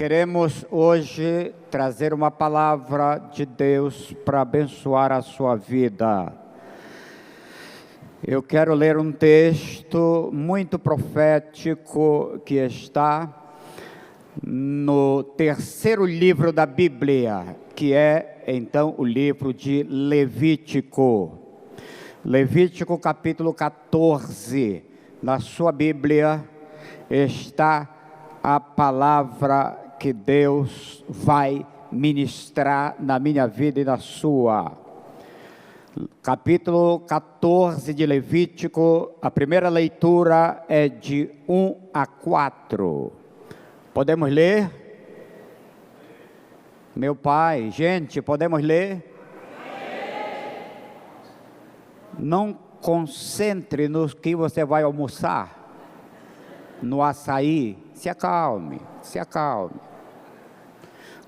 Queremos hoje trazer uma palavra de Deus para abençoar a sua vida. Eu quero ler um texto muito profético que está no terceiro livro da Bíblia, que é então o livro de Levítico. Levítico capítulo 14, na sua Bíblia está a palavra que Deus vai ministrar na minha vida e na sua. Capítulo 14 de Levítico, a primeira leitura é de 1 a 4. Podemos ler? Meu pai, gente, podemos ler? Não concentre no que você vai almoçar, no açaí, se acalme, se acalme.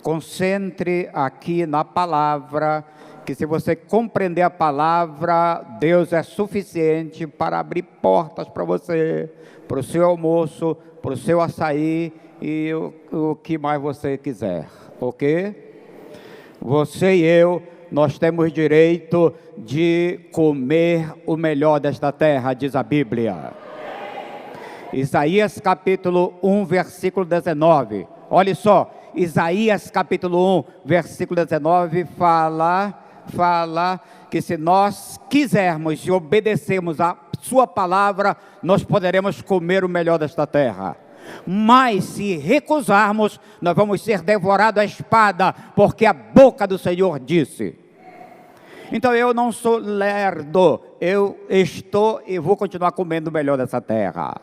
Concentre aqui na palavra, que se você compreender a palavra, Deus é suficiente para abrir portas para você, para o seu almoço, para o seu açaí e o que mais você quiser, ok? Você e eu, nós temos direito de comer o melhor desta terra, diz a Bíblia. Isaías capítulo 1, versículo 19. Olha só, Isaías capítulo 1, versículo 19 fala que se nós quisermos e obedecermos a sua palavra, nós poderemos comer o melhor desta terra. Mas se recusarmos, nós vamos ser devorados à espada, porque a boca do Senhor disse. Então eu não sou lerdo, eu estou e vou continuar comendo o melhor dessa terra.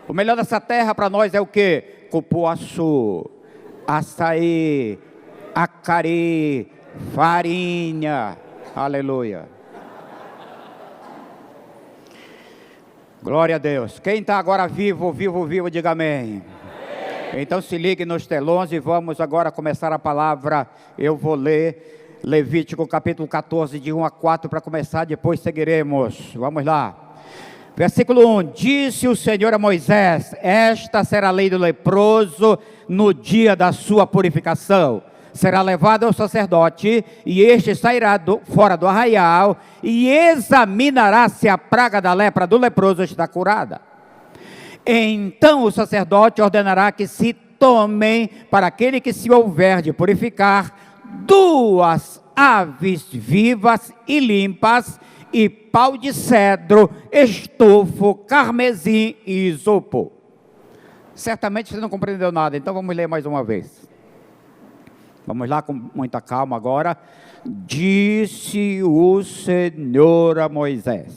O melhor dessa terra para nós é o quê? Cupuaçu, açaí, acari, farinha, aleluia. Glória a Deus. Quem está agora vivo, diga amém. Então se ligue nos telões e vamos agora começar a palavra. Eu vou ler Levítico capítulo 14, de 1 a 4 para começar, depois seguiremos. Vamos lá. Versículo 1, disse o Senhor a Moisés, esta será a lei do leproso no dia da sua purificação. Será levado ao sacerdote, e este sairá fora do arraial, e examinará se a praga da lepra do leproso está curada. Então o sacerdote ordenará que se tomem, para aquele que se houver de purificar, 2 aves vivas e limpas, e pau de cedro, estofo, carmesim e isopo. Certamente você não compreendeu nada, então vamos ler mais uma vez. Vamos lá com muita calma agora. Disse o Senhor a Moisés,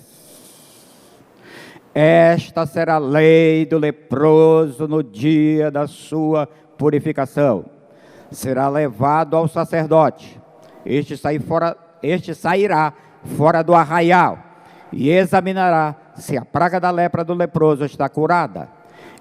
esta será a lei do leproso no dia da sua purificação. Será levado ao sacerdote, este sairá fora do arraial, e examinará se a praga da lepra do leproso está curada.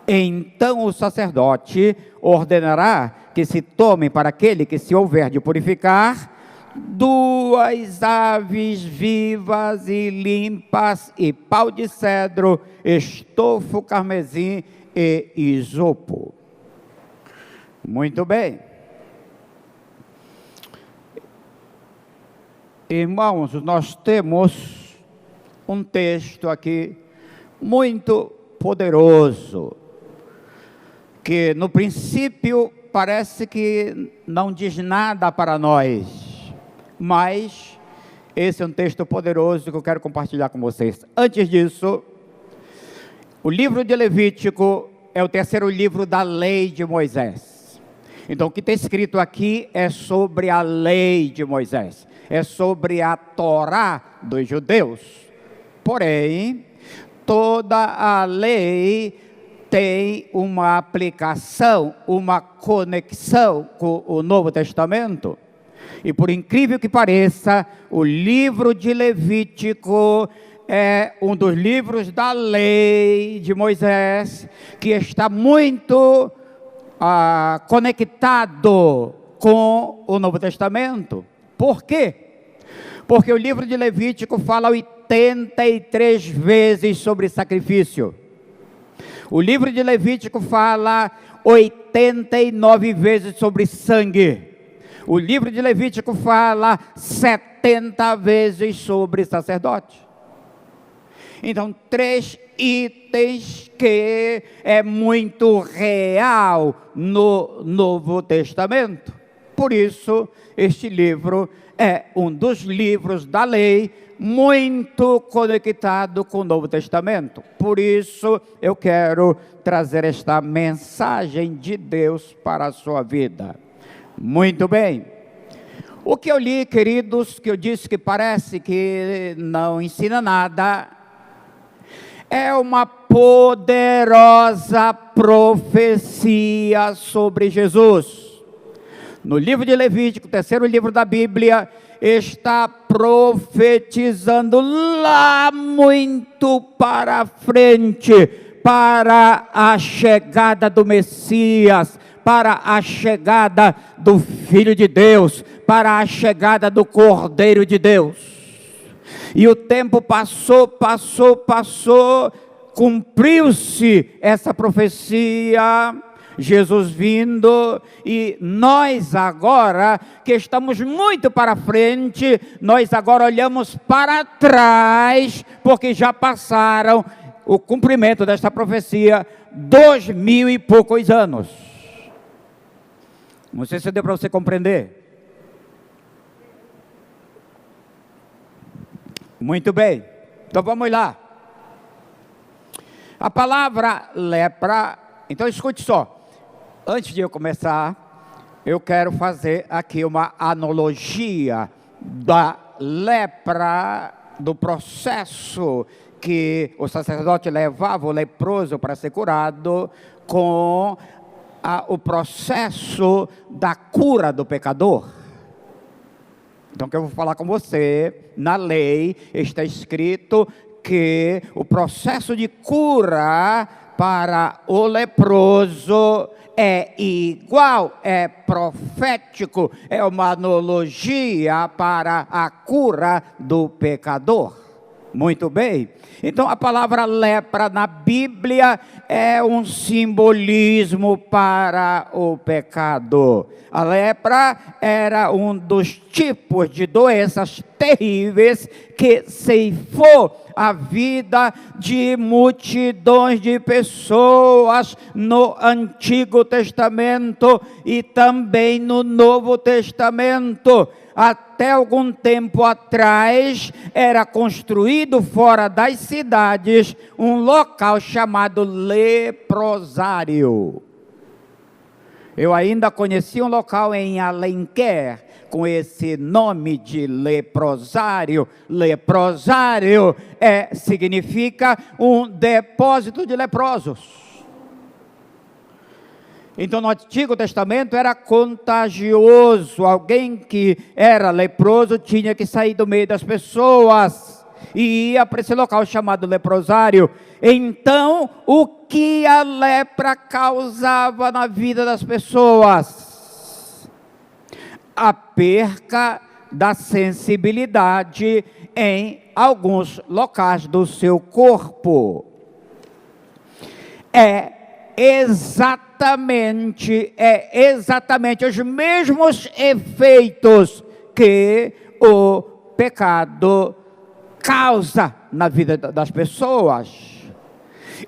Então o sacerdote ordenará que se tomem, para aquele que se houver de purificar, 2 aves vivas e limpas, e pau de cedro, estofo, carmesim e isopo. Muito bem. Irmãos, nós temos um texto aqui muito poderoso, que no princípio parece que não diz nada para nós, mas esse é um texto poderoso que eu quero compartilhar com vocês. Antes disso, o livro de Levítico é o terceiro livro da lei de Moisés. Então o que está escrito aqui é sobre a lei de Moisés, é sobre a Torá dos judeus. Porém, toda a lei tem uma aplicação, uma conexão com o Novo Testamento. E por incrível que pareça, o livro de Levítico é um dos livros da lei de Moisés, que está muito conectado com o Novo Testamento. Por quê? Porque o livro de Levítico fala 83 vezes sobre sacrifício. O livro de Levítico fala 80 89 vezes sobre sangue. O livro de Levítico fala 70 vezes sobre sacerdote. Então, 3 itens que é muito real no Novo Testamento. Por isso, este livro é um dos livros da lei muito conectado com o Novo Testamento. Por isso, eu quero trazer esta mensagem de Deus para a sua vida. Muito bem. O que eu li, queridos, que eu disse que parece que não ensina nada, é uma poderosa profecia sobre Jesus. No livro de Levítico, terceiro livro da Bíblia, está profetizando lá muito para frente, para a chegada do Messias, para a chegada do Filho de Deus, para a chegada do Cordeiro de Deus. E o tempo passou, cumpriu-se essa profecia, Jesus vindo, e nós agora, que estamos muito para frente, nós agora olhamos para trás, porque já passaram o cumprimento desta profecia, 2000 e poucos anos. Não sei se deu para você compreender. Muito bem, então vamos lá. A palavra lepra, então escute só. Antes de eu começar, eu quero fazer aqui uma analogia da lepra, do processo que o sacerdote levava o leproso para ser curado, com o processo da cura do pecador. Então, o que eu vou falar com você, na lei está escrito que o processo de cura para o leproso é igual, é profético, é uma analogia para a cura do pecador. Muito bem. Então a palavra lepra na Bíblia é um simbolismo para o pecado. A lepra era um dos tipos de doenças terríveis que ceifou a vida de multidões de pessoas no Antigo Testamento e também no Novo Testamento. Até algum tempo atrás, era construído fora das cidades um local chamado leprosário. Eu ainda conheci um local em Alenquer com esse nome de leprosário. Leprosário significa um depósito de leprosos. Então, no Antigo Testamento era contagioso. Alguém que era leproso tinha que sair do meio das pessoas e ia para esse local chamado leprosário. Então, o que a lepra causava na vida das pessoas? A perca da sensibilidade em alguns locais do seu corpo. É exatamente os mesmos efeitos que o pecado causa na vida das pessoas.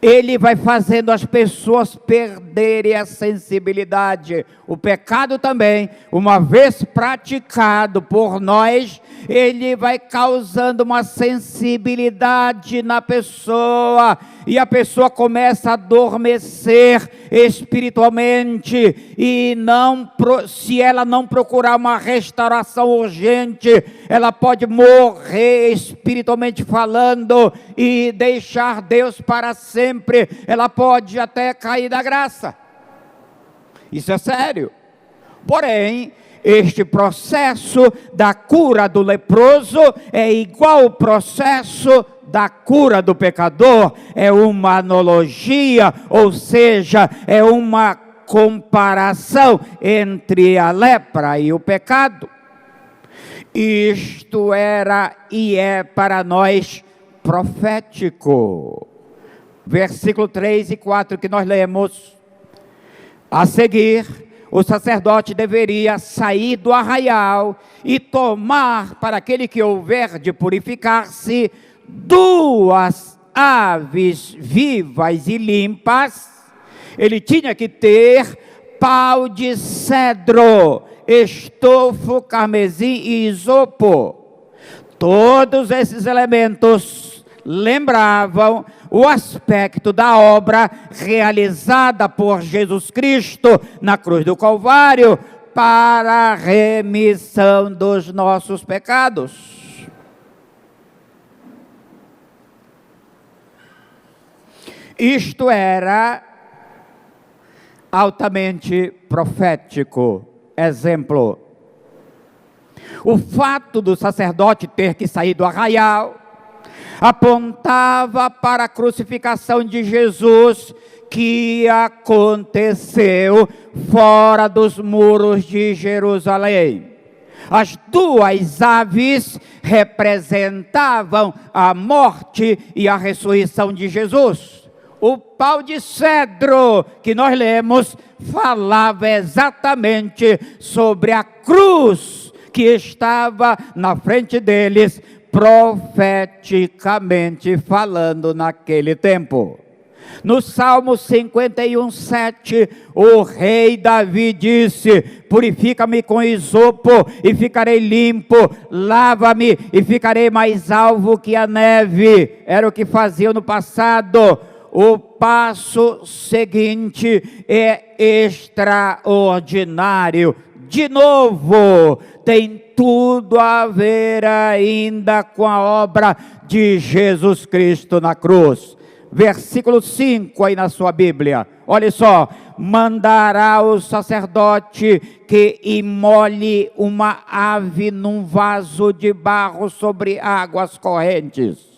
Ele vai fazendo as pessoas perderem a sensibilidade. O pecado também, uma vez praticado por nós, ele vai causando uma sensibilidade na pessoa, e a pessoa começa a adormecer espiritualmente, e se ela não procurar uma restauração urgente, ela pode morrer espiritualmente falando, e deixar Deus para sempre. Ela pode até cair da graça. Isso é sério. Porém, este processo da cura do leproso é igual ao processo da cura do pecador. É uma analogia, ou seja, é uma comparação entre a lepra e o pecado. Isto era e é para nós profético. Versículo 3 e 4 que nós lemos. A seguir, o sacerdote deveria sair do arraial e tomar, para aquele que houver de purificar-se, 2 aves vivas e limpas. Ele tinha que ter pau de cedro, estofo, carmesim e isopo. Todos esses elementos lembravam o aspecto da obra realizada por Jesus Cristo na cruz do Calvário para a remissão dos nossos pecados. Isto era altamente profético. Exemplo: o fato do sacerdote ter que sair do arraial apontava para a crucificação de Jesus, que aconteceu fora dos muros de Jerusalém. As 2 aves representavam a morte e a ressurreição de Jesus. O pau de cedro que nós lemos falava exatamente sobre a cruz que estava na frente deles, profeticamente falando naquele tempo. No Salmo 51:7, o rei Davi disse: purifica-me com isopo e ficarei limpo, lava-me e ficarei mais alvo que a neve. Era o que faziam no passado. O passo seguinte é extraordinário. De novo, tem tudo a ver ainda com a obra de Jesus Cristo na cruz. Versículo 5 aí na sua Bíblia. Olha só: mandará o sacerdote que imole uma ave num vaso de barro sobre águas correntes.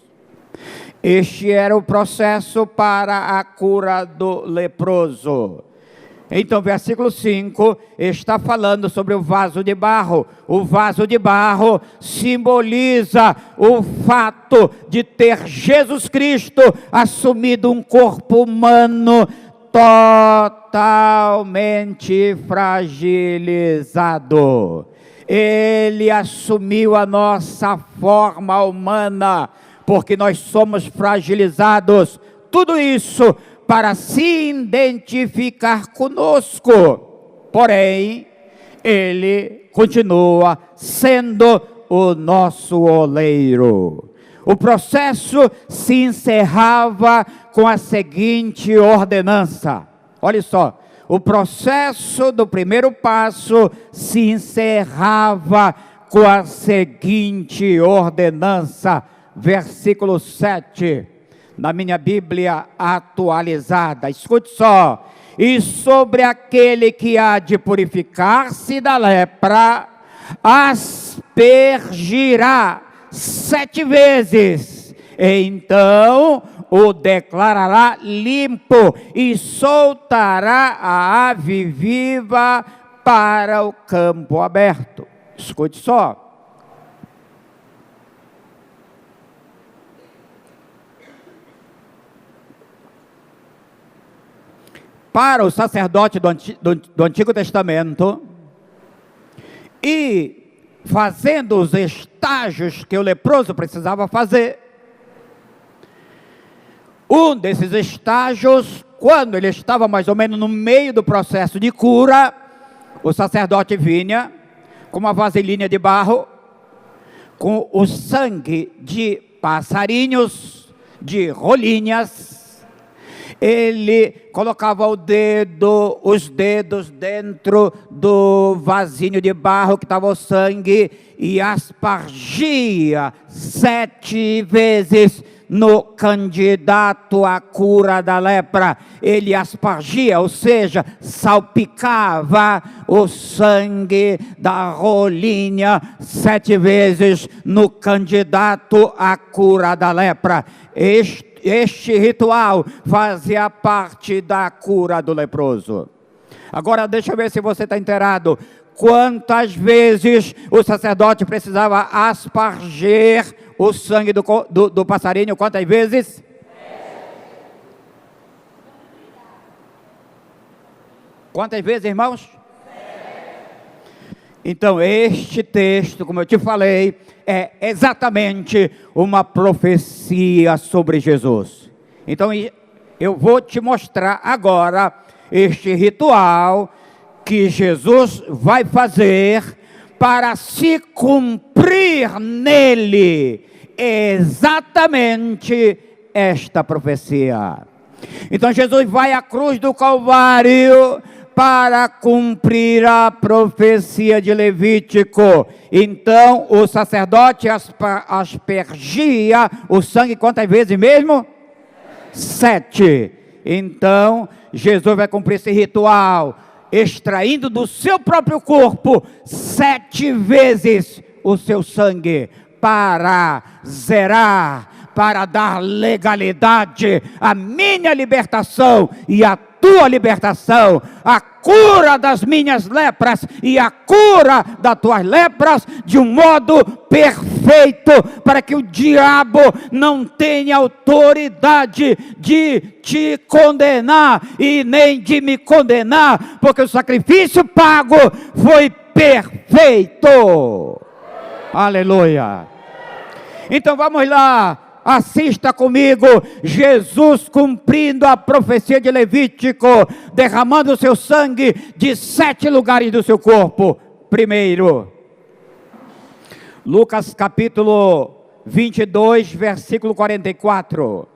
Este era o processo para a cura do leproso. Então, versículo 5 está falando sobre o vaso de barro. O vaso de barro simboliza o fato de ter Jesus Cristo assumido um corpo humano totalmente fragilizado. Ele assumiu a nossa forma humana, porque nós somos fragilizados. Tudo isso para se identificar conosco. Porém, ele continua sendo o nosso oleiro. O processo se encerrava com a seguinte ordenança. Olha só, o processo do primeiro passo se encerrava com a seguinte ordenança. Versículo 7, na minha Bíblia atualizada. Escute só: e sobre aquele que há de purificar-se da lepra, aspergirá 7 vezes, então o declarará limpo e soltará a ave viva para o campo aberto. Escute só: para o sacerdote do Antigo Testamento, e fazendo os estágios que o leproso precisava fazer, um desses estágios, quando ele estava mais ou menos no meio do processo de cura, o sacerdote vinha com uma vasilhinha de barro, com o sangue de passarinhos, de rolinhas. Ele colocava os dedos dentro do vasinho de barro que estava o sangue e aspergia 7 vezes no candidato à cura da lepra. Ele aspergia, ou seja, salpicava o sangue da rolinha 7 vezes no candidato à cura da lepra. Este ritual fazia parte da cura do leproso. Agora deixa eu ver se você está inteirado. Quantas vezes o sacerdote precisava aspergir o sangue do passarinho? Quantas vezes? Quantas vezes, irmãos? Então, este texto, como eu te falei, é exatamente uma profecia sobre Jesus. Então, eu vou te mostrar agora este ritual que Jesus vai fazer para se cumprir nele exatamente esta profecia. Então, Jesus vai à cruz do Calvário para cumprir a profecia de Levítico. Então o sacerdote aspergia o sangue quantas vezes mesmo? 7. Então Jesus vai cumprir esse ritual, extraindo do seu próprio corpo 7 vezes o seu sangue, para zerar, para dar legalidade à minha libertação e à tua libertação, a cura das minhas lepras e a cura das tuas lepras de um modo perfeito, para que o diabo não tenha autoridade de te condenar e nem de me condenar, porque o sacrifício pago foi perfeito. Aleluia. Então vamos lá. Assista comigo, Jesus cumprindo a profecia de Levítico, derramando o seu sangue de 7 lugares do seu corpo. Primeiro, Lucas capítulo 22, versículo 44.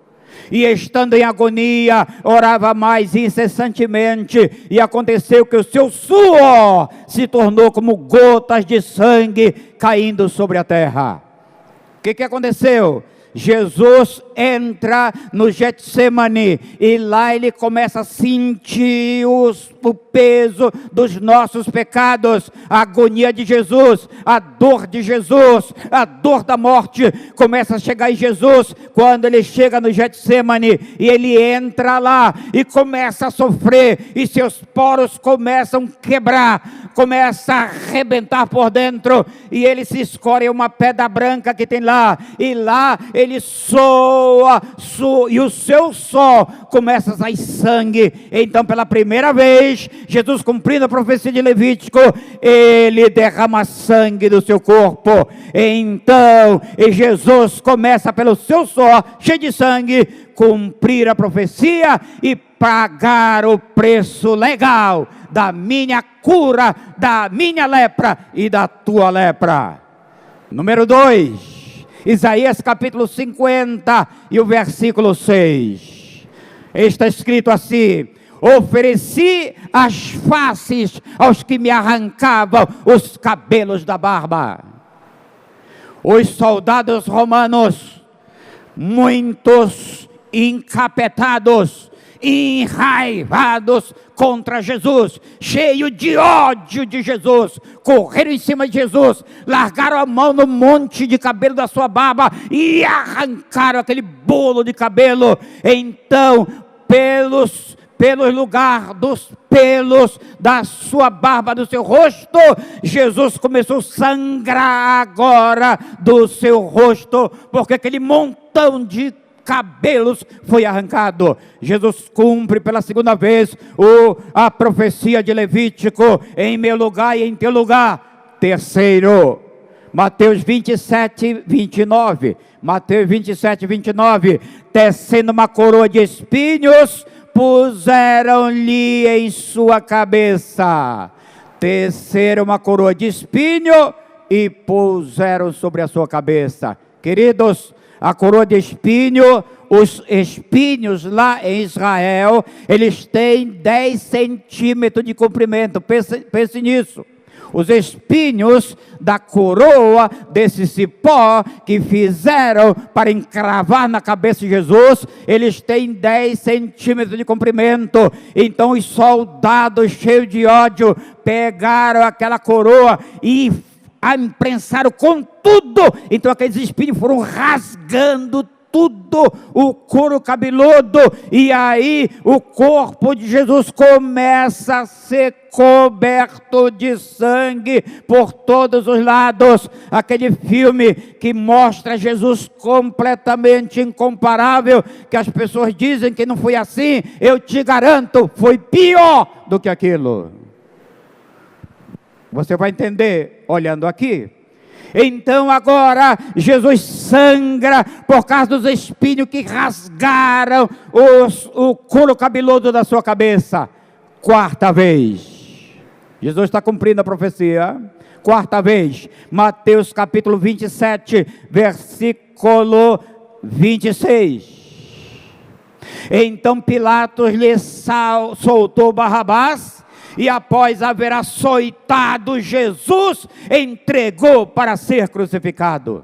E estando em agonia, orava mais incessantemente, e aconteceu que o seu suor se tornou como gotas de sangue caindo sobre a terra. O que aconteceu? Jesus entra no Getsemane e lá ele começa a sentir o peso dos nossos pecados, a agonia de Jesus, a dor de Jesus, a dor da morte começa a chegar em Jesus. Quando ele chega no Getsemane e ele entra lá e começa a sofrer, e seus poros começam a quebrar, começa a arrebentar por dentro, e ele se escolhe uma pedra branca que tem lá, e lá ele soa, e o seu sol começa a sair sangue. Então pela primeira vez, Jesus cumprindo a profecia de Levítico, ele derrama sangue do seu corpo. Então Jesus começa pelo seu sol, cheio de sangue, cumprir a profecia e pagar o preço legal da minha cura, da minha lepra e da tua lepra. Número 2, Isaías capítulo 50 e o versículo 6. Está escrito assim: ofereci as faces aos que me arrancavam os cabelos da barba. Os soldados romanos, muitos encapetados, enraivados contra Jesus, cheio de ódio de Jesus, correram em cima de Jesus, largaram a mão no monte de cabelo da sua barba e arrancaram aquele bolo de cabelo. Então, pelo lugar dos pelos da sua barba, do seu rosto, Jesus começou a sangrar agora do seu rosto, porque aquele montão de cabelos foi arrancado. Jesus cumpre pela segunda vez a profecia de Levítico em meu lugar e em teu lugar. Terceiro, Mateus 27, 29. Mateus 27, 29. Tecendo uma coroa de espinhos, puseram-lhe em sua cabeça. Teceram uma coroa de espinho e puseram sobre a sua cabeça. Queridos, a coroa de espinho, os espinhos lá em Israel, eles têm 10 centímetros de comprimento. Pense nisso. Os espinhos da coroa desse cipó que fizeram para encravar na cabeça de Jesus, eles têm 10 centímetros de comprimento. Então os soldados cheios de ódio pegaram aquela coroa e imprensaram com tudo. Então aqueles espinhos foram rasgando tudo o couro cabeludo, e aí o corpo de Jesus começa a ser coberto de sangue por todos os lados. Aquele filme que mostra Jesus completamente incomparável, que as pessoas dizem que não foi assim, eu te garanto, foi pior do que aquilo. Você vai entender olhando aqui. Então agora Jesus sangra por causa dos espinhos que rasgaram o couro cabeludo da sua cabeça. Quarta vez. Jesus está cumprindo a profecia. Quarta vez. Mateus capítulo 27, versículo 26. Então Pilatos lhe soltou Barrabás, e após haver açoitado Jesus, entregou para ser crucificado.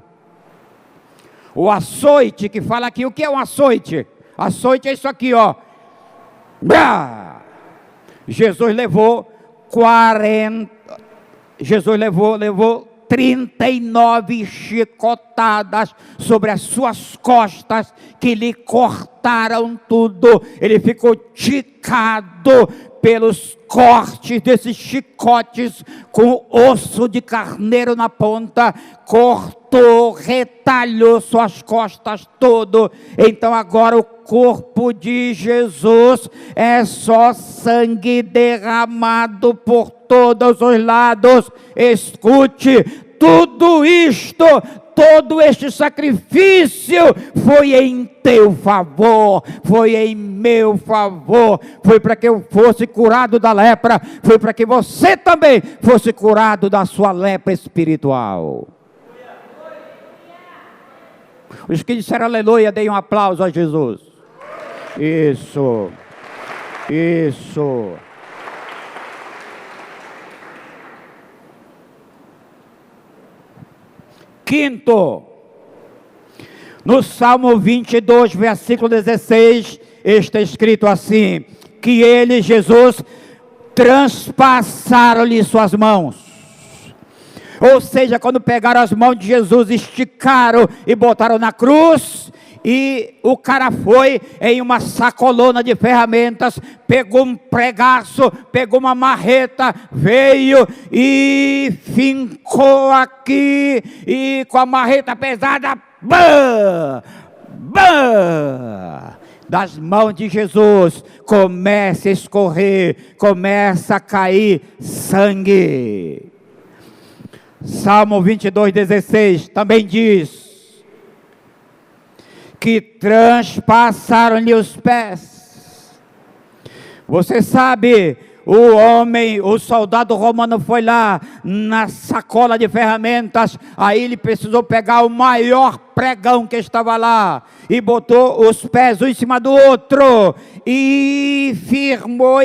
O açoite que fala aqui, o que é um açoite? Açoite é isso aqui, ó. Jesus levou 39 chicotadas sobre as suas costas, que lhe cortaram tudo. Ele ficou ticado pelos cortes desses chicotes, com osso de carneiro na ponta, cortou, retalhou suas costas todo. Então agora o corpo de Jesus é só sangue derramado por todos os lados. Escute, tudo isto, todo este sacrifício foi em teu favor, foi em meu favor, foi para que eu fosse curado da lepra, foi para que você também fosse curado da sua lepra espiritual. Os que disseram aleluia, deem um aplauso a Jesus. Isso. Quinto, no Salmo 22, versículo 16, está escrito assim: que ele, Jesus, transpassaram-lhe suas mãos. Ou seja, quando pegaram as mãos de Jesus, esticaram e botaram na cruz, e o cara foi em uma sacolona de ferramentas, pegou um pregaço, pegou uma marreta, veio e fincou aqui, e com a marreta pesada, das mãos de Jesus começa a escorrer, começa a cair sangue. Salmo 22, 16 também diz que transpassaram-lhe os pés. Você sabe, o soldado romano foi lá na sacola de ferramentas, aí ele precisou pegar o maior pregão que estava lá, e botou os pés um em cima do outro, e firmou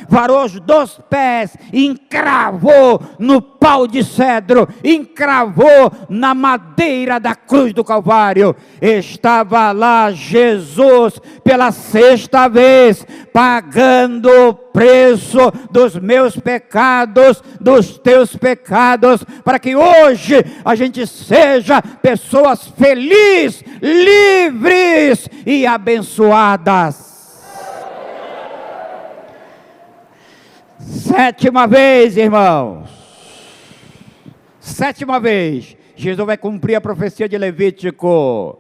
varou os 2 pés, encravou no pau de cedro, encravou na madeira da cruz do Calvário. Estava lá Jesus pela 6ª vez, pagando o preço dos meus pecados, dos teus pecados, para que hoje a gente seja pessoas felizes, livres e abençoadas. 7ª vez, irmãos. 7ª vez, Jesus vai cumprir a profecia de Levítico.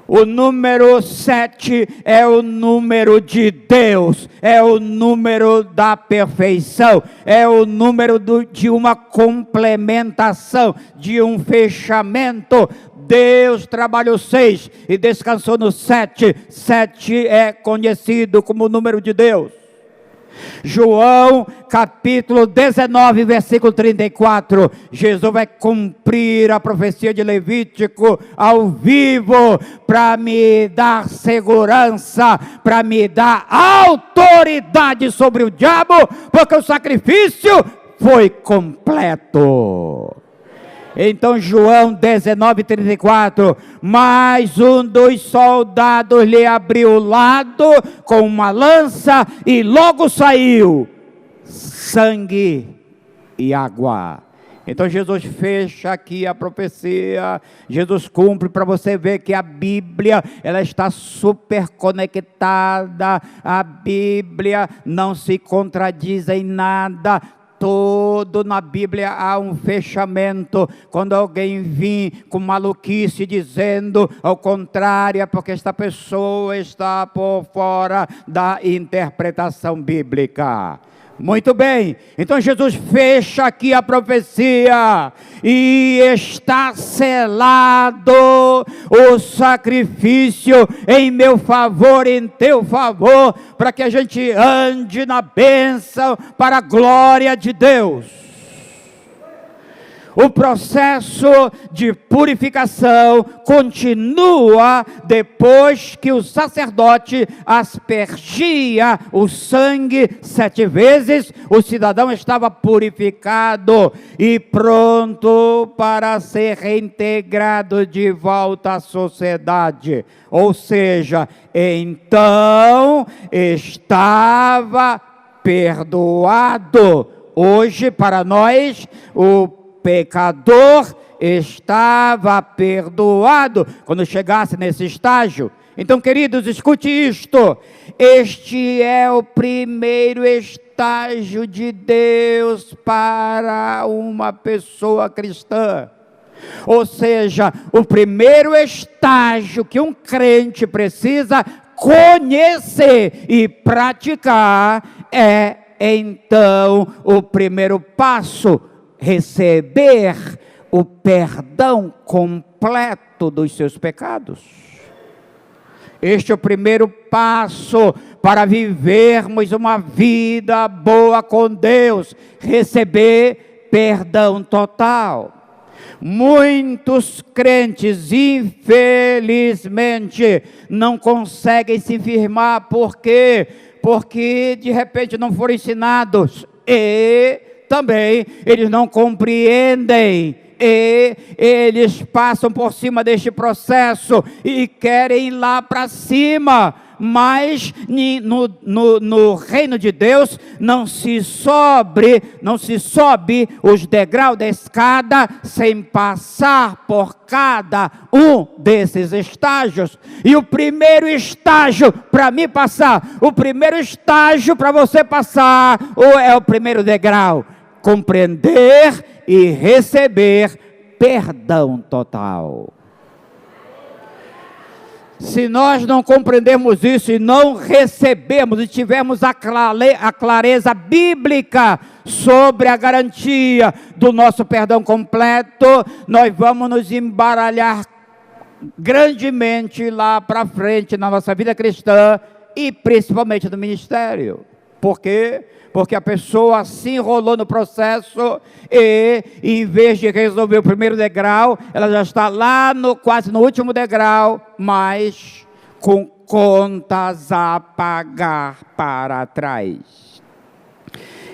O número 7 é o número de Deus, é o número da perfeição, é o número de uma complementação, de um fechamento. Deus trabalhou 6 e descansou no 7. 7 é conhecido como o número de Deus. João capítulo 19, versículo 34, Jesus vai cumprir a profecia de Levítico ao vivo, para me dar segurança, para me dar autoridade sobre o diabo, porque o sacrifício foi completo. Então João 19, 34, mas um dos soldados lhe abriu o lado com uma lança, e logo saiu sangue e água. Então Jesus fecha aqui a profecia, Jesus cumpre, para você ver que a Bíblia, ela está super conectada, a Bíblia não se contradiz em nada. Todo na Bíblia há um fechamento. Quando alguém vir com maluquice dizendo ao contrário, é porque esta pessoa está por fora da interpretação bíblica. Muito bem, então Jesus fecha aqui a profecia, e está selado o sacrifício em meu favor, em teu favor, para que a gente ande na bênção para a glória de Deus. O processo de purificação continua depois que o sacerdote aspergia o sangue 7 vezes. O cidadão estava purificado e pronto para ser reintegrado de volta à sociedade. Ou seja, então estava perdoado. Hoje, para nós, o pecador estava perdoado quando chegasse nesse estágio. Então, queridos, escute isto: este é o primeiro estágio de Deus para uma pessoa cristã. Ou seja, o primeiro estágio que um crente precisa conhecer e praticar é, então, o primeiro passo: receber o perdão completo dos seus pecados. Este é o primeiro passo para vivermos uma vida boa com Deus: receber perdão total. Muitos crentes, infelizmente, não conseguem se firmar. Por quê? Porque de repente não foram ensinados, e também eles não compreendem, e eles passam por cima deste processo e querem ir lá para cima. Mas no reino de Deus não se sobe os degraus da escada sem passar por cada um desses estágios. E o primeiro estágio para mim passar, o primeiro estágio para você passar, é o primeiro degrau: compreender e receber perdão total. Se nós não compreendermos isso e não recebermos e tivermos a clareza bíblica sobre a garantia do nosso perdão completo, nós vamos nos embaralhar grandemente lá para frente na nossa vida cristã e principalmente no ministério. Por quê? Porque a pessoa se enrolou no processo e, em vez de resolver o primeiro degrau, ela já está lá quase no último degrau, mas com contas a pagar para trás.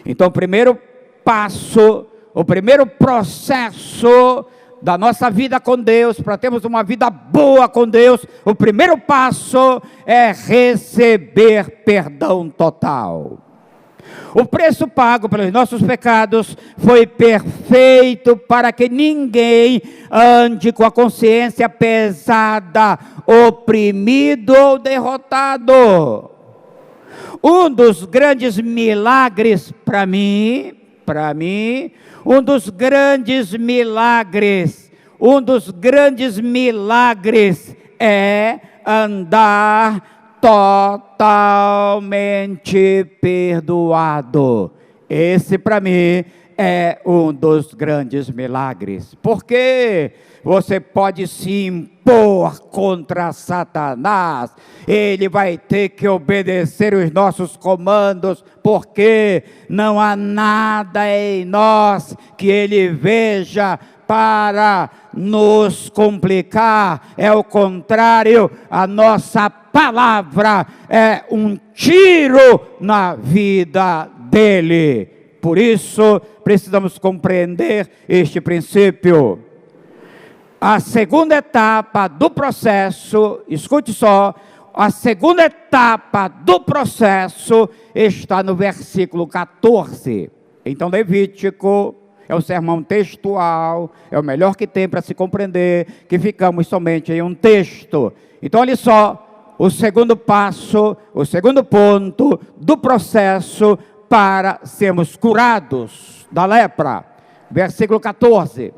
Então, o primeiro passo, o primeiro processo da nossa vida com Deus, para termos uma vida boa com Deus, o primeiro passo é receber perdão total. O preço pago pelos nossos pecados foi perfeito para que ninguém ande com a consciência pesada, oprimido ou derrotado. Um dos grandes milagres para mim, um dos grandes milagres é andar totalmente perdoado. Esse para mim é um dos grandes milagres, porque você pode se impor contra Satanás, ele vai ter que obedecer os nossos comandos, porque não há nada em nós que ele veja para nos complicar. É o contrário, a nossa palavra é um tiro na vida dele. Por isso, precisamos compreender este princípio. A segunda etapa do processo, escute só, a segunda etapa do processo está no versículo 14. Então, Levítico, É o sermão textual, é o melhor que tem para se compreender, que ficamos somente em um texto. Então, olha só, o segundo passo, o segundo ponto do processo para sermos curados da lepra. Versículo 14.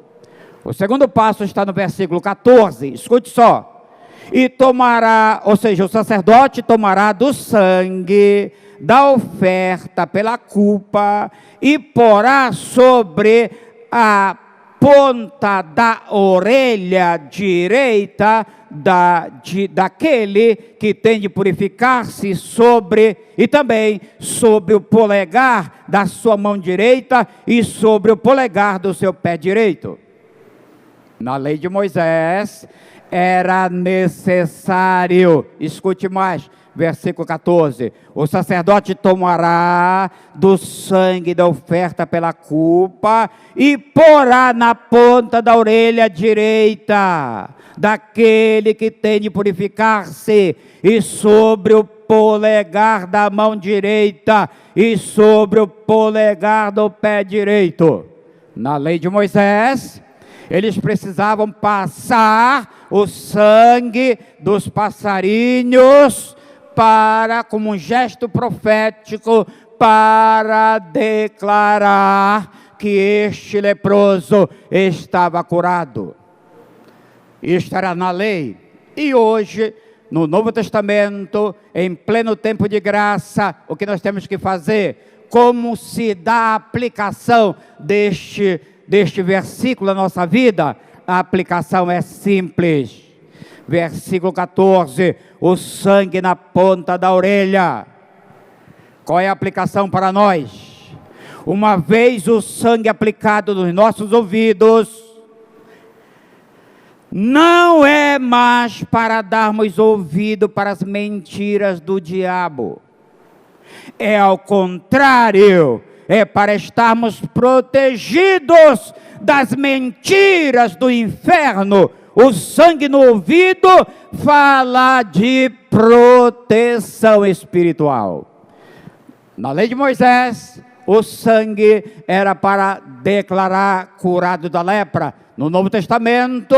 O segundo passo está no versículo 14, escute só. E tomará, ou seja, o sacerdote tomará do sangue da oferta pela culpa e porá sobre a ponta da orelha direita daquele que tem de purificar-se e também sobre o polegar da sua mão direita e sobre o polegar do seu pé direito. Na lei de Moisés era necessário, escute mais, versículo 14, o sacerdote tomará do sangue da oferta pela culpa e porá na ponta da orelha direita daquele que tem de purificar-se e sobre o polegar da mão direita e sobre o polegar do pé direito. Na lei de Moisés, eles precisavam passar o sangue dos passarinhos como um gesto profético, para declarar que este leproso estava curado. Isto era na lei. E hoje, no Novo Testamento, em pleno tempo de graça, o que nós temos que fazer? Como se dá a aplicação deste versículo na nossa vida? A aplicação é simples. Versículo 14, o sangue na ponta da orelha. Qual é a aplicação para nós? Uma vez o sangue aplicado nos nossos ouvidos, não é mais para darmos ouvido para as mentiras do diabo. É ao contrário, é para estarmos protegidos das mentiras do inferno. O sangue no ouvido fala de proteção espiritual. Na lei de Moisés, o sangue era para declarar curado da lepra. No Novo Testamento,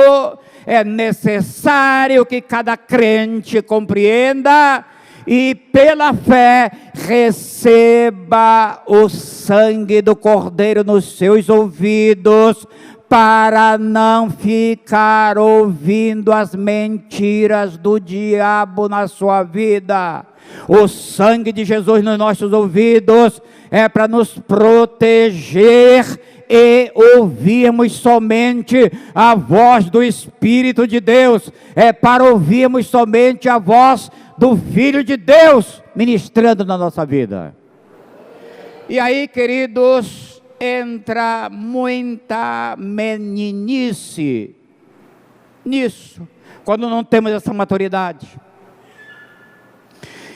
é necessário que cada crente compreenda e pela fé receba o sangue do Cordeiro nos seus ouvidos, para não ficar ouvindo as mentiras do diabo na sua vida. O sangue de Jesus nos nossos ouvidos é para nos proteger e ouvirmos somente a voz do Espírito de Deus. É para ouvirmos somente a voz do Filho de Deus ministrando na nossa vida. E aí, queridos, entra muita meninice nisso, quando não temos essa maturidade.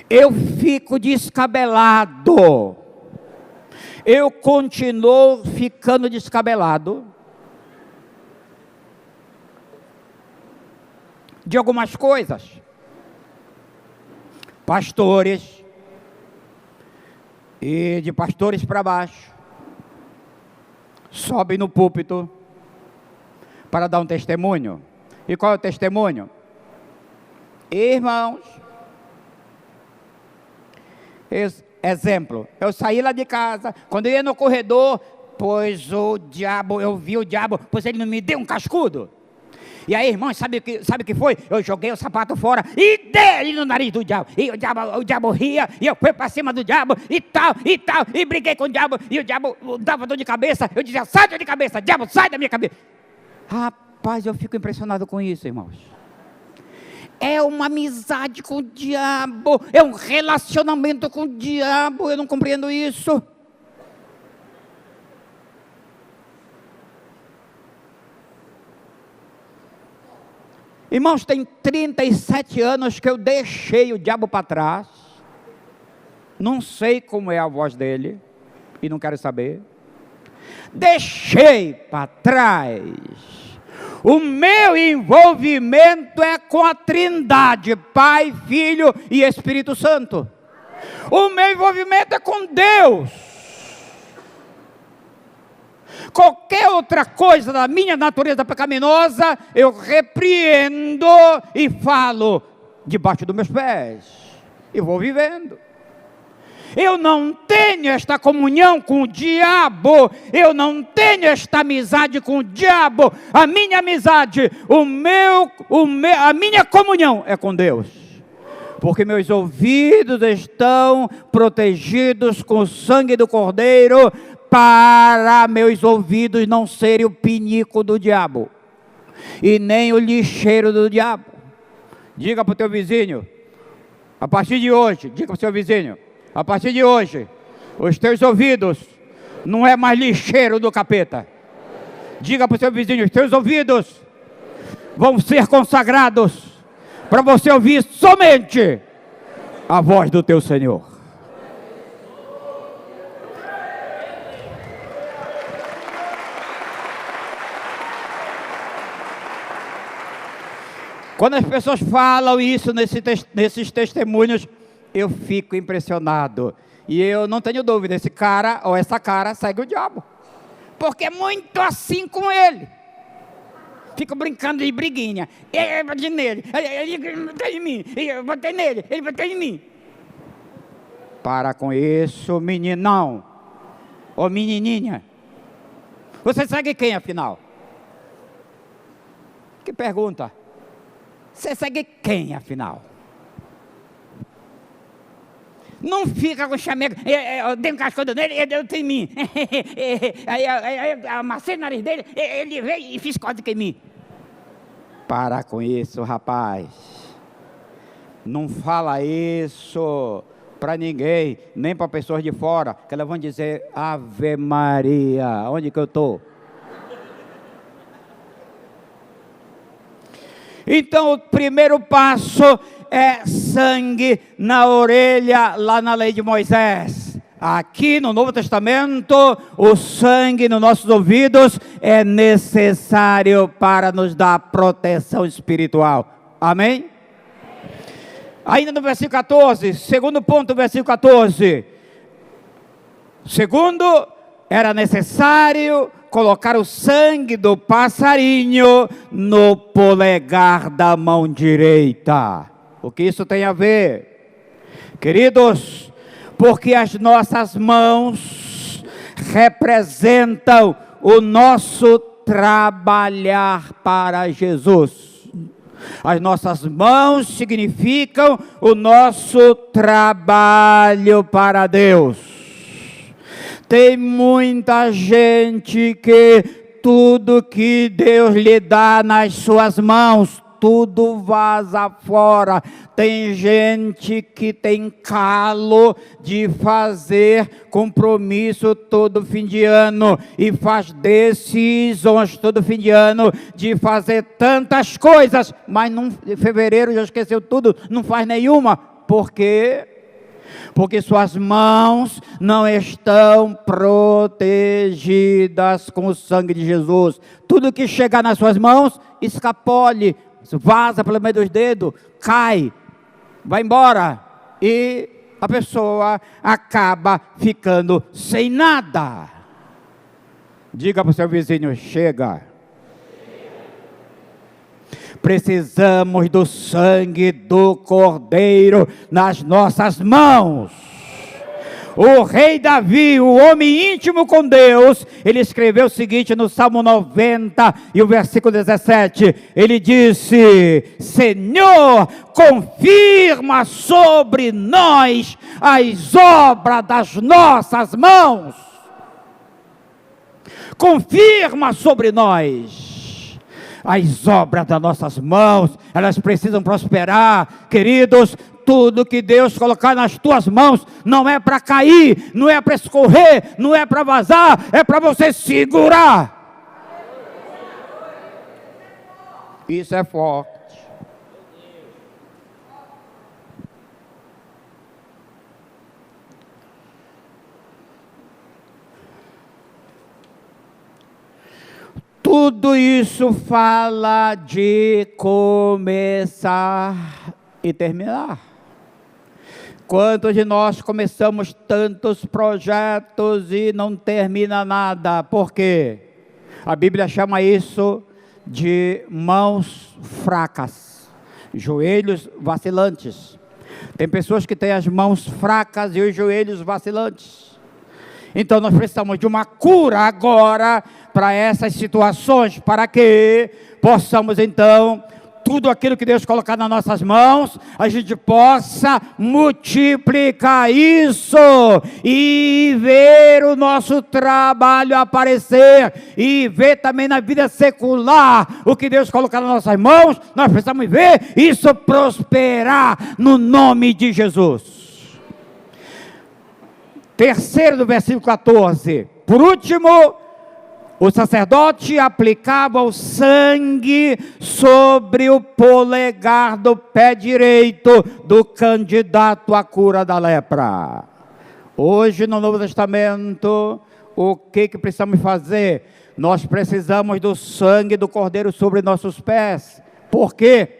Eu fico descabelado, eu continuo ficando descabelado de algumas coisas. Pastores, e de pastores para baixo, sobe no púlpito para dar um testemunho. E qual é o testemunho? Irmãos, exemplo, eu saí lá de casa, quando eu ia no corredor, pois o diabo, eu vi o diabo, pois ele não me deu um cascudo. E aí, irmãos, sabe o que foi? Eu joguei o sapato fora e dei no nariz do diabo. E o diabo ria, e eu fui para cima do diabo, e tal, e briguei com o diabo, e o diabo dava dor de cabeça. Eu dizia, sai dor de cabeça, diabo, sai da minha cabeça. Rapaz, eu fico impressionado com isso, irmãos. É uma amizade com o diabo, é um relacionamento com o diabo, eu não compreendo isso. Irmãos, tem 37 anos que eu deixei o diabo para trás. Não sei como é a voz dele e não quero saber. Deixei para trás. O meu envolvimento é com a Trindade, Pai, Filho e Espírito Santo. O meu envolvimento é com Deus. Qualquer outra coisa da minha natureza pecaminosa, eu repreendo e falo debaixo dos meus pés. E vou vivendo. Eu não tenho esta comunhão com o diabo, eu não tenho esta amizade com o diabo. A minha amizade, a minha comunhão é com Deus. Porque meus ouvidos estão protegidos com o sangue do Cordeiro, para meus ouvidos não serem o pinico do diabo, e nem o lixeiro do diabo. Diga para o teu vizinho, a partir de hoje, diga para o seu vizinho, a partir de hoje, os teus ouvidos não é mais lixeiro do capeta. Diga para o seu vizinho, os teus ouvidos vão ser consagrados para você ouvir somente a voz do teu Senhor. Quando as pessoas falam isso nesses testemunhos, eu fico impressionado. E eu não tenho dúvida, esse cara ou essa cara segue o diabo. Porque é muito assim com ele. Fico brincando de briguinha. Eu bati nele, ele bateu em mim, eu botei nele, ele bateu em mim. Para com isso, meninão. Ou menininha. Você segue quem, afinal? Que pergunta? Você segue quem, afinal? Não fica com o chamego, eu dei um cascudo nele, ele deu em mim. Aí amassei o nariz dele, ele veio e fiz código em mim. Para com isso, rapaz. Não fala isso para ninguém, nem para pessoas de fora, que elas vão dizer, Ave Maria, onde que eu estou? Então o primeiro passo é sangue na orelha, lá na lei de Moisés. Aqui no Novo Testamento, o sangue nos nossos ouvidos é necessário para nos dar proteção espiritual. Amém? Ainda no versículo 14, segundo ponto, versículo 14. Segundo, era necessário colocar o sangue do passarinho no polegar da mão direita. O que isso tem a ver? Queridos, porque as nossas mãos representam o nosso trabalhar para Jesus. As nossas mãos significam o nosso trabalho para Deus. Tem muita gente que tudo que Deus lhe dá nas suas mãos, tudo vaza fora. Tem gente que tem calo de fazer compromisso todo fim de ano e faz decisões todo fim de ano de fazer tantas coisas, mas em fevereiro já esqueceu tudo, não faz nenhuma. Por quê? Porque suas mãos não estão protegidas com o sangue de Jesus. Tudo que chegar nas suas mãos, escapole, vaza pelo meio dos dedos, cai, vai embora. E a pessoa acaba ficando sem nada. Diga para o seu vizinho, chega. Precisamos do sangue do Cordeiro nas nossas mãos. O rei Davi, o homem íntimo com Deus, ele escreveu o seguinte no Salmo 90 e o versículo 17, ele disse, Senhor, confirma sobre nós as obras das nossas mãos. Confirma sobre nós as obras das nossas mãos, elas precisam prosperar, queridos. Tudo que Deus colocar nas tuas mãos, não é para cair, não é para escorrer, não é para vazar, é para você segurar. Isso é forte. Tudo isso fala de começar e terminar. Quantos de nós começamos tantos projetos e não termina nada? Por quê? A Bíblia chama isso de mãos fracas, joelhos vacilantes. Tem pessoas que têm as mãos fracas e os joelhos vacilantes. Então nós precisamos de uma cura agora para essas situações, para que possamos então, tudo aquilo que Deus colocar nas nossas mãos, a gente possa multiplicar isso e ver o nosso trabalho aparecer e ver também na vida secular o que Deus colocar nas nossas mãos. Nós precisamos ver isso prosperar no nome de Jesus. Terceiro do versículo 14. Por último, o sacerdote aplicava o sangue sobre o polegar do pé direito do candidato à cura da lepra. Hoje no Novo Testamento, o que precisamos fazer? Nós precisamos do sangue do Cordeiro sobre nossos pés. Por quê?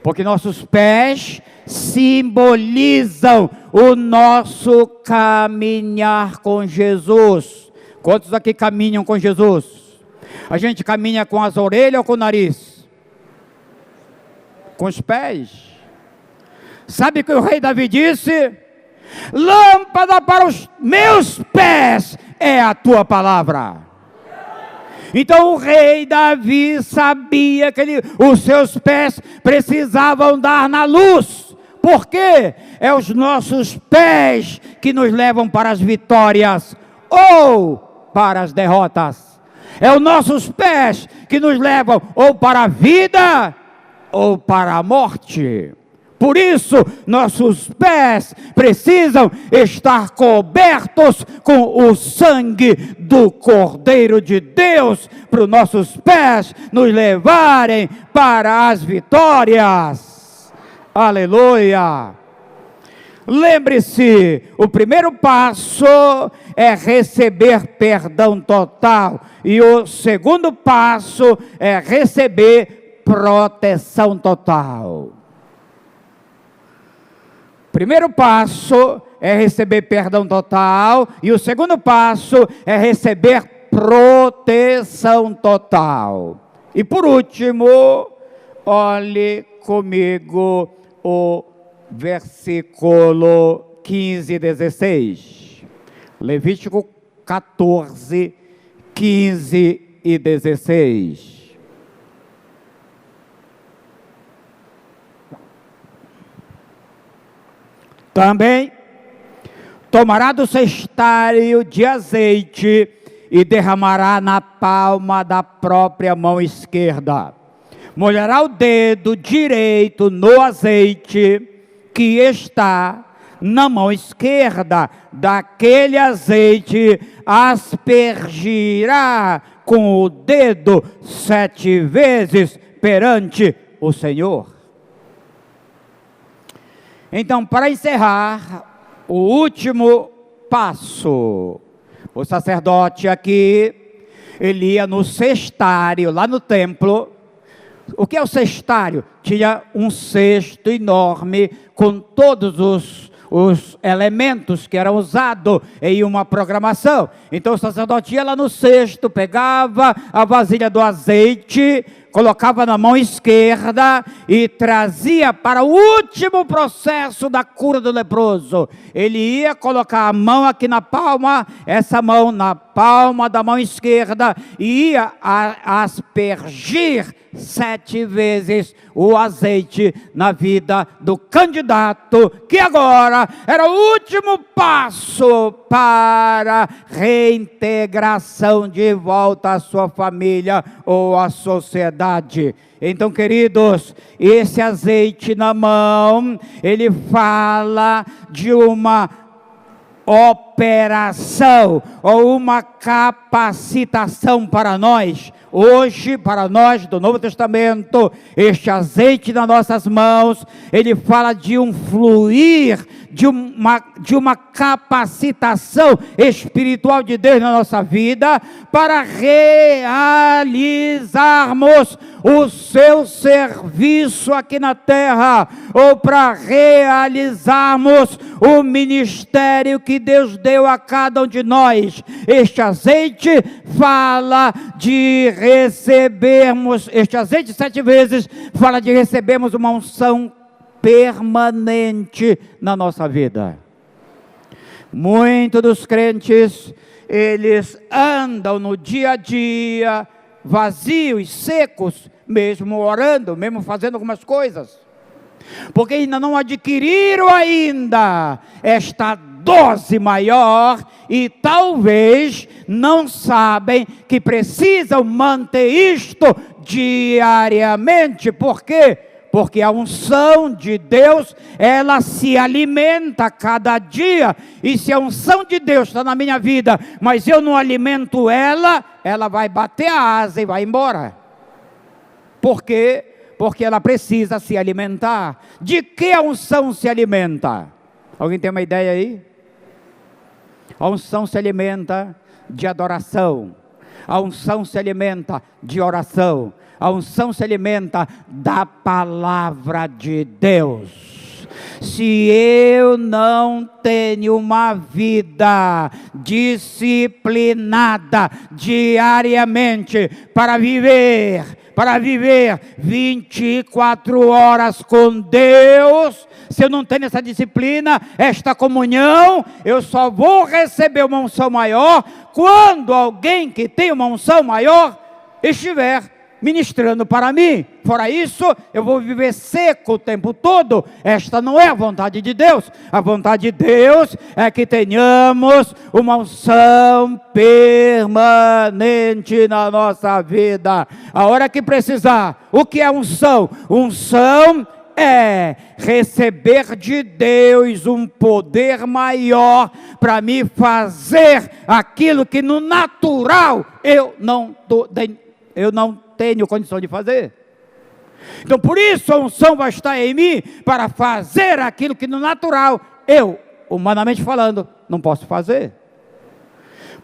Porque nossos pés simbolizam o nosso caminhar com Jesus. Quantos aqui caminham com Jesus? A gente caminha com as orelhas ou com o nariz? Com os pés. Sabe o que o rei Davi disse? Lâmpada para os meus pés é a tua palavra. Então o rei Davi sabia que os seus pés precisavam dar na luz. Por quê? É os nossos pés que nos levam para as vitórias ou para as derrotas. É os nossos pés que nos levam ou para a vida ou para a morte. Por isso, nossos pés precisam estar cobertos com o sangue do Cordeiro de Deus, para os nossos pés nos levarem para as vitórias. Aleluia! Lembre-se, o primeiro passo é receber perdão total, e o segundo passo é receber proteção total. Primeiro passo é receber perdão total, e o segundo passo é receber proteção total. E por último, olhe comigo o versículo 15 e 16. Levítico 14, 15 e 16. Também tomará do cestário de azeite e derramará na palma da própria mão esquerda. Molhará o dedo direito no azeite que está na mão esquerda. Daquele azeite aspergirá com o dedo 7 vezes perante o Senhor. Então, para encerrar, o último passo, o sacerdote aqui, ele ia no cestário, lá no templo. O que é o cestário? Tinha um cesto enorme com todos os elementos que eram usados em uma programação. Então o sacerdote ia lá no cesto, pegava a vasilha do azeite, colocava na mão esquerda e trazia para o último processo da cura do leproso. Ele ia colocar a mão aqui na palma, essa mão na palma da mão esquerda, e ia aspergir 7 vezes o azeite na vida do candidato, que agora era o último passo para reintegração de volta à sua família ou à sociedade. Então, queridos, esse azeite na mão, ele fala de uma operação ou uma capacitação para nós. hoje, para nós do Novo Testamento, este azeite nas nossas mãos, ele fala de um fluir, de uma capacitação espiritual de Deus na nossa vida, para realizarmos o seu serviço aqui na terra, ou para realizarmos o ministério que Deus deu a cada um de nós. Este azeite fala de recebermos, este azeite 7 vezes fala de recebermos uma unção permanente na nossa vida. Muitos dos crentes, eles andam no dia a dia vazios, secos, mesmo orando, mesmo fazendo algumas coisas, porque ainda não adquiriram ainda esta dose maior, e talvez não sabem que precisam manter isto diariamente. Por quê? Porque a unção de Deus, ela se alimenta cada dia, e se a unção de Deus está na minha vida, mas eu não alimento ela, ela vai bater a asa e vai embora. Por quê? Porque ela precisa se alimentar. De que a unção se alimenta? Alguém tem uma ideia aí? A unção se alimenta de adoração, a unção se alimenta de oração, a unção se alimenta da palavra de Deus. Se eu não tenho uma vida disciplinada diariamente para viver 24 horas com Deus, se eu não tenho essa disciplina, esta comunhão, eu só vou receber uma unção maior quando alguém que tem uma unção maior estiver ministrando para mim. Fora isso, eu vou viver seco o tempo todo. Esta não é a vontade de Deus. A vontade de Deus é que tenhamos uma unção permanente na nossa vida. A hora que precisar. O que é unção? Unção é receber de Deus um poder maior para me fazer aquilo que no natural eu não tenho condição de fazer. Então por isso a unção vai estar em mim para fazer aquilo que no natural eu, humanamente falando, não posso fazer.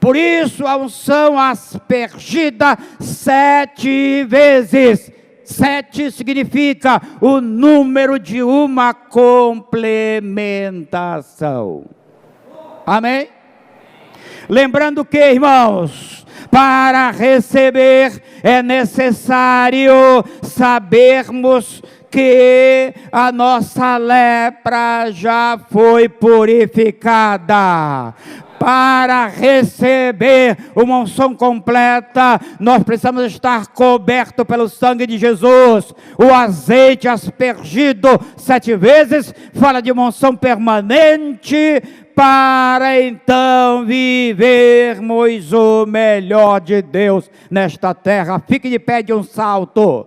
Por isso a unção aspergida 7 vezes. 7 significa o número de uma complementação. Amém? Lembrando que, irmãos, para receber é necessário sabermos que a nossa lepra já foi purificada. Para receber uma unção completa, nós precisamos estar cobertos pelo sangue de Jesus. O azeite aspergido 7 vezes fala de uma unção permanente, para então vivermos o melhor de Deus nesta terra. Fique de pé de um salto.